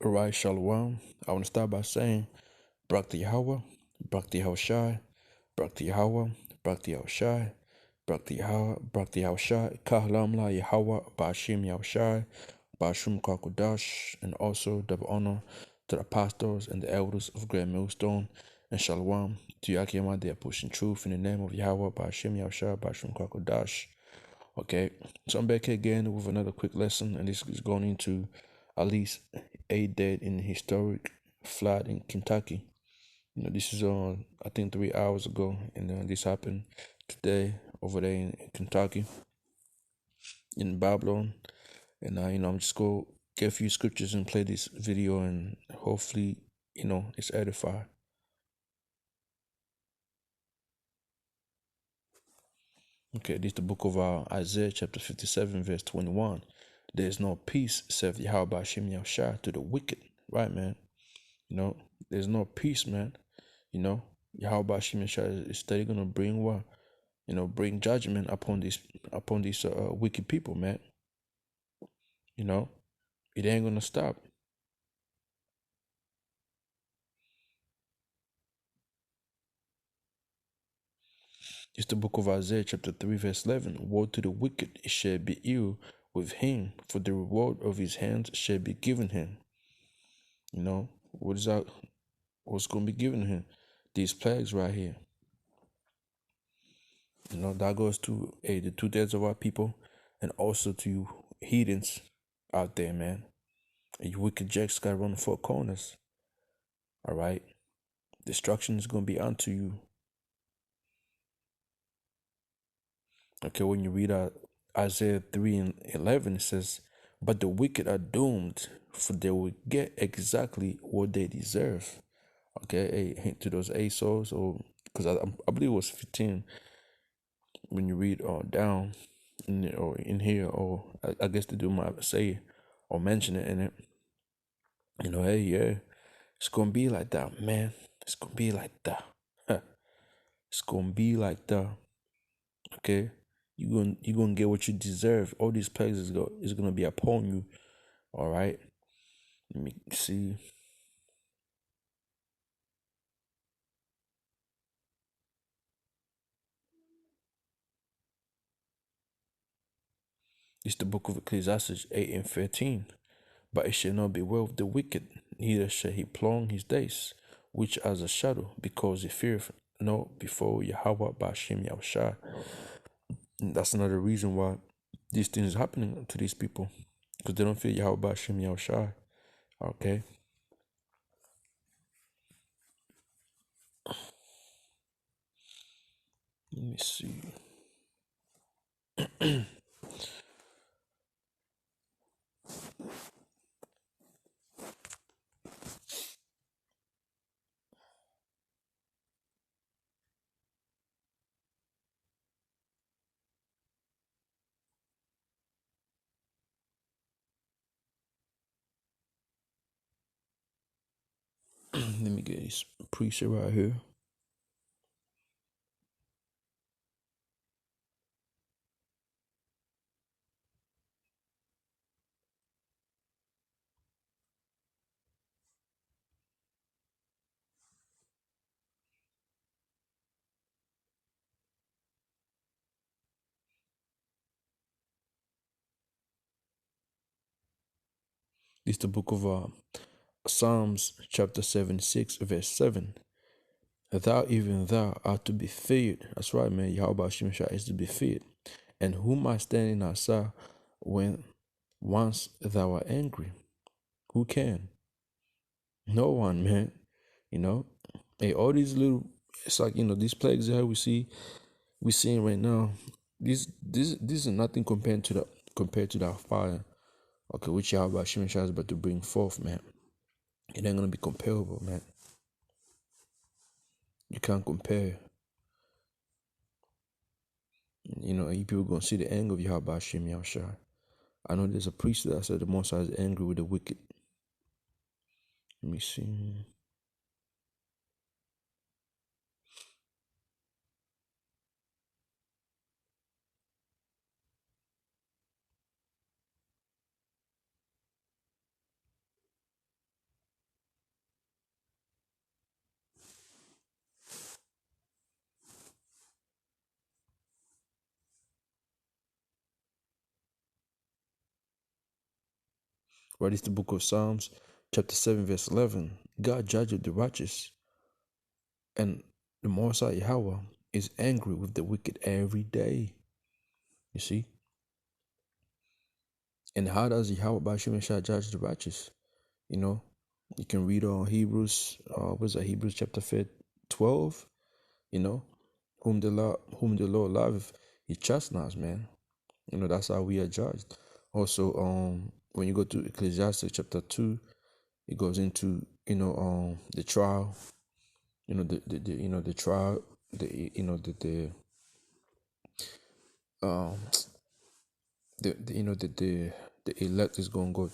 Alright, Shalom. I want to start by saying, Brak the Yahawah, Brak the Yahawashi, Brak the Yahawah, Brak the Yahawashi, Brak the Yahawah, Brak the Yahawashi, Kahlamla Yahawah, bahasham Yahawashi, bahasham Kwakudash, and also double honor to the pastors and the elders of Grand Millstone, and Shalom to Yakima. They are pushing truth in the name of Yahawah, bahasham Yahawashi, bahasham Kwakudash. Okay, so I'm back here again with another quick lesson, and this is going into at least 8 dead in the historic flood in Kentucky. This is I think 3 hours ago, and this happened today over there in Kentucky, in Babylon. And I'm just gonna get a few scriptures and play this video, and hopefully, it's edified. Okay, this is the book of Isaiah, chapter 57, verse 21. There's no peace, saith Yahawah bahasham Yahawashi, to the wicked. Right, man? There's no peace, man. Yahawah bahasham Yahawashi is steady gonna bring what? Bring judgment upon these wicked people, man. It ain't gonna stop. It's the book of Isaiah, chapter 3, verse 11. Woe to the wicked, it shall be ill with him, for the reward of his hands shall be given him. What is that? What's gonna be given him? These plagues right here. That goes to the 2/3 of our people, and also to you heathens out there, man. And you wicked jacks gotta run the four corners. Alright? Destruction is gonna be unto you. Okay, when you read Isaiah 3 and 11, it says, but the wicked are doomed, for they will get exactly what they deserve. Okay, a hint to those 8 souls, or because I believe it was 15 when you read down in here, or I guess they do might say or mention it in it. Hey, yeah, it's gonna be like that, man. It's gonna be like that. It's gonna be like that. Okay, you gonna get what you deserve. All these plagues is gonna be upon you. All right. Let me see. It's the book of Ecclesiastes 8 and 13. But it shall not be well with the wicked, neither shall he prolong his days, which as a shadow, because he feareth not before Yahawah bahasham Yahawashi. And that's another reason why these things is happening to these people, because they don't fear Yahawah bahasham Yahawashi. Okay. Let me see. Let me get this preacher right here. It's the book of Psalms chapter 76, verse 7. Thou, even thou, art to be feared. That's right, man. Yahawah bahasham Yahawashi is to be feared. And whom I stand in Asa when once thou art angry? Who can? No one, man. Hey, all these little, it's like, these plagues that we seeing right now. This is nothing compared to that fire. Okay, which Yahawah bahasham Yahawashi is about to bring forth, man. It ain't gonna be comparable, man. You can't compare. You people gonna see the anger of Yahawah bahasham Yahawashi. I know there's a priest that said the Most High is angry with the wicked. Let me see. Right, it's the book of Psalms, chapter 7, verse 11. God judgeth the righteous, and the Most High Yahawah is angry with the wicked every day. You see? And how does Yahawah bahasham judge the righteous? You know, you can read on Hebrews, what's that, Hebrews chapter 12, you know, whom the Lord loveth, he chastises, man. You know, that's how we are judged. Also, when you go to Ecclesiastes chapter 2, it goes into, the trial, the trial, um, the elect is going to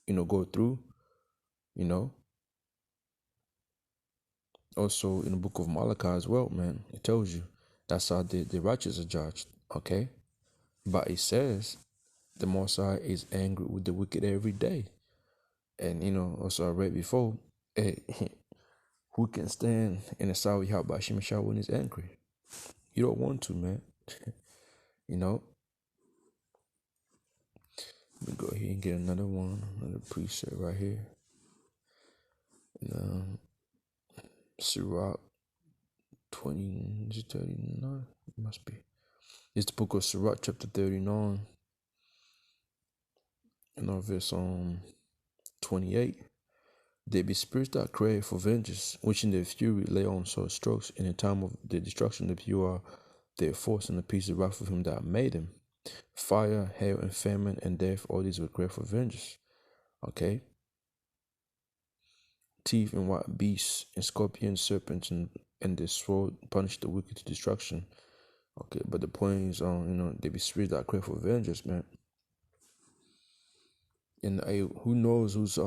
go, go through, you know. Also in the book of Malachi as well, man, it tells you that's how the righteous are judged, okay? But it says the Most High is angry with the wicked every day. And, also I read before, eh, who can stand in the sight of Yahweh Shemashah when he's angry? You don't want to, man. you know? Let me go here and get another one, another preset right here. And, Sirach 20, is it 39? It must be. It's the book of Sirach, chapter 39, verse 28. There be spirits that crave for vengeance, which in their fury lay on sore strokes. In the time of the destruction, the pure are their force, and the peace of wrath of him that made them. Fire, hail, and famine, and death, all these will crave for vengeance. Okay? Teeth and wild beasts, and scorpions, serpents, and the sword punish the wicked to destruction. Okay, but the point is, there be spirits that crave for vengeance, man. And who knows who's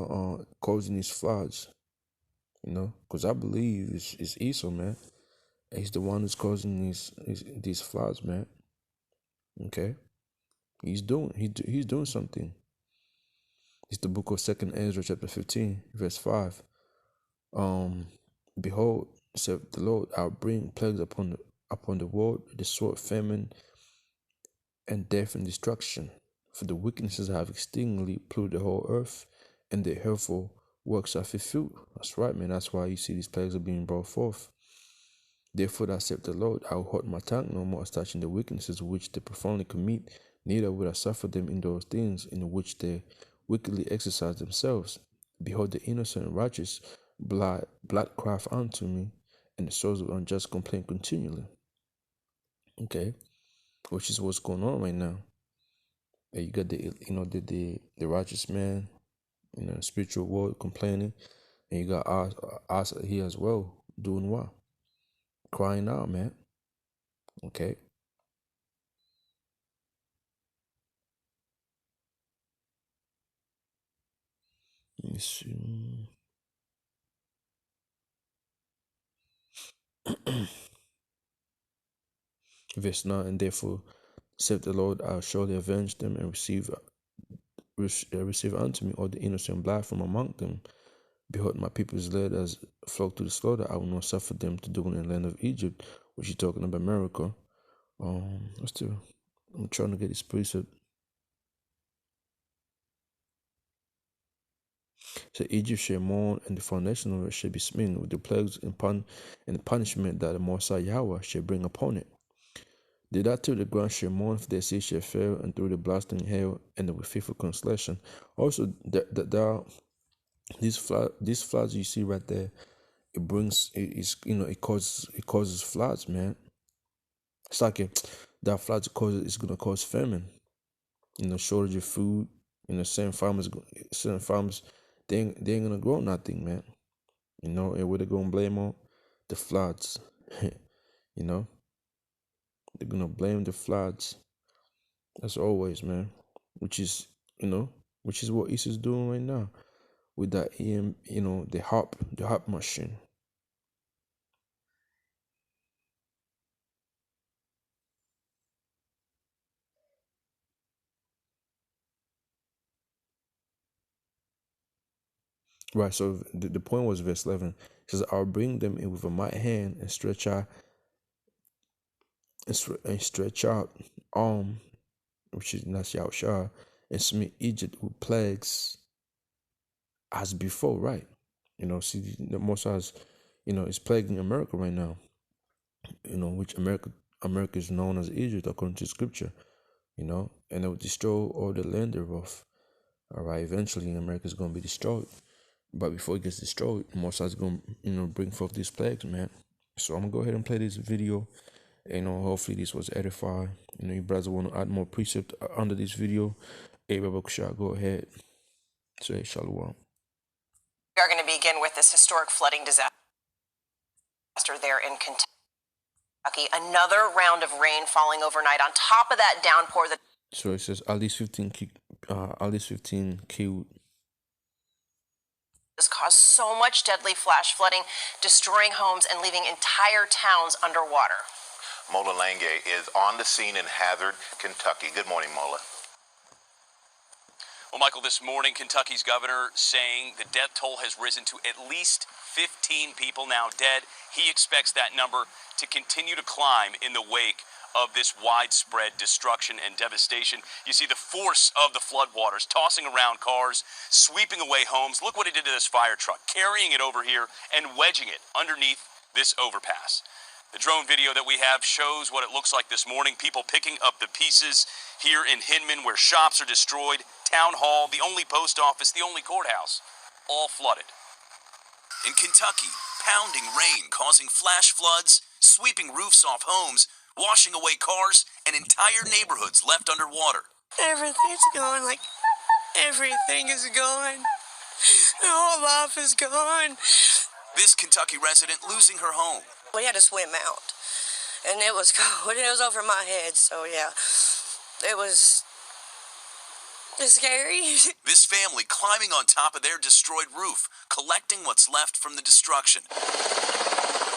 causing these floods? Because I believe it's Esau, man. He's the one who's causing these floods, man. Okay, he's doing something. It's the book of Second Ezra, chapter 15, verse 5. Behold, said the Lord, I'll bring plagues upon the world, the sword, famine, and death and destruction. For the wickednesses have exceedingly polluted the whole earth, and their hurtful works are fulfilled. That's right, man. That's why you see these plagues are being brought forth. Therefore, thus saith the Lord, I will hold my tongue no more as touching the weaknesses which they profoundly commit, neither will I suffer them in those things in which they wickedly exercise themselves. Behold, the innocent and righteous blood crieth unto me, and the souls of unjust complain continually. Okay, which is what's going on right now. And you got the righteous man, spiritual world complaining, and you got us here as well doing what? Crying out, man. Okay. Let me see. Verse 9, and therefore said the Lord, I'll surely avenge them and receive unto me all the innocent blood from among them. Behold, my people is led as flock to the slaughter. I will not suffer them to do in the land of Egypt, which you're talking about America. I'm trying to get this precept. So Egypt shall mourn, and the foundation of it shall be smitten with the plagues and the punishment that the Most High Yahawah shall bring upon it. Did I till the ground shall mourn, for their seed shall fail, and through the blasting hail and the fearful constellation. Also, these floods you see right there, it causes floods, man. It's like that floods it's gonna cause famine, shortage of food. Certain farmers, they ain't gonna grow nothing, man. And what they gonna blame on? The floods. you know, they're gonna blame the floods. As always, man. Which is, which is what Issa's doing right now with that the harp machine. Right, so the point was verse 11. It says, I'll bring them in with a mighty hand and stretch out arm, which is not Yahawashi, and smite Egypt with plagues. as before, right? See, the Most High's, is plaguing America right now. Which America is known as Egypt according to Scripture. And it will destroy all the land thereof. All right, eventually America is going to be destroyed. But before it gets destroyed, Most High's going to, bring forth these plagues, man. So I'm going to go ahead and play this video. Hopefully this was edifying. You brothers want to add more precept under this video. Hey, Baba Kusha, go ahead. Say shalom. We are going to begin with this historic flooding disaster there in Kentucky. Another round of rain falling overnight on top of that downpour that. So it says at least 15 killed. This caused so much deadly flash flooding, destroying homes and leaving entire towns underwater. Mola Lange is on the scene in Hazard, Kentucky. Good morning, Mola. Well, Michael, this morning, Kentucky's governor saying the death toll has risen to at least 15 people now dead. He expects that number to continue to climb in the wake of this widespread destruction and devastation. You see the force of the floodwaters tossing around cars, sweeping away homes. Look what it did to this fire truck, carrying it over here and wedging it underneath this overpass. The drone video that we have shows what it looks like this morning. People picking up the pieces here in Hinman, where shops are destroyed, town hall, the only post office, the only courthouse, all flooded. In Kentucky, pounding rain causing flash floods, sweeping roofs off homes, washing away cars, and entire neighborhoods left underwater. Everything's gone, everything is gone. The whole life is gone. This Kentucky resident losing her home. We had to swim out, and it was cold. It was over my head, so yeah, it was scary. This family climbing on top of their destroyed roof, collecting what's left from the destruction.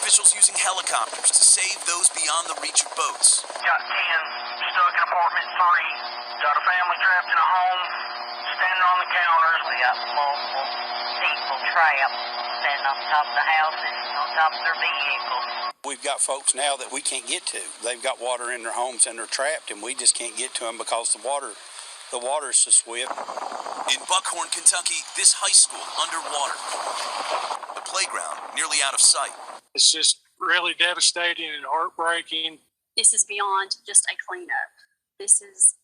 Officials using helicopters to save those beyond the reach of boats. Got 10 stuck in apartment 3. Got a family trapped in a home, standing on the counters. We got multiple people trapped, standing on top of the houses, on top of their vehicles. We've got folks now that we can't get to. They've got water in their homes and they're trapped, and we just can't get to them because the water is so swift. In Buckhorn, Kentucky, this high school underwater. The playground nearly out of sight. It's just really devastating and heartbreaking. This is beyond just a cleanup. This is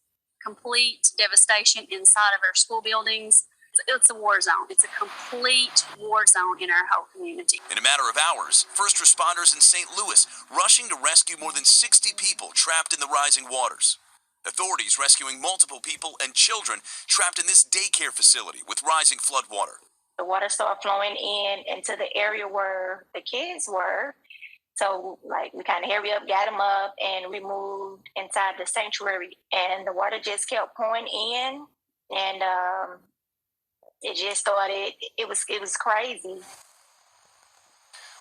complete devastation inside of our school buildings. It's a war zone. It's a complete war zone in our whole community. In a matter of hours, first responders in St. Louis rushing to rescue more than 60 people trapped in the rising waters. Authorities rescuing multiple people and children trapped in this daycare facility with rising floodwater. The water started flowing into the area where the kids were. So, we kind of hurry up, got them up, and we moved inside the sanctuary. And the water just kept pouring in, and it just started. It was crazy.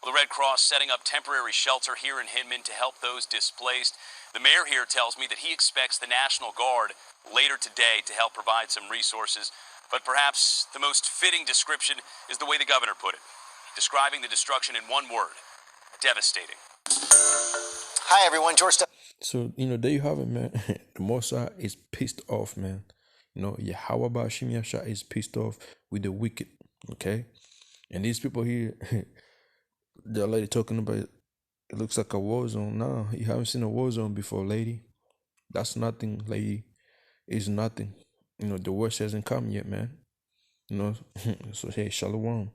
The Red Cross setting up temporary shelter here in Hinman to help those displaced. The mayor here tells me that he expects the National Guard later today to help provide some resources. But perhaps the most fitting description is the way the governor put it, describing the destruction in one word: devastating. Hi, everyone. George. So, there you have it, man. The Most High is pissed off, man. Yahawah bahasham Yasha is pissed off with the wicked, okay? And these people here, the lady talking about it looks like a war zone. No, you haven't seen a war zone before, lady. That's nothing, lady. It's nothing. The worst hasn't come yet, man. So, hey, shalom.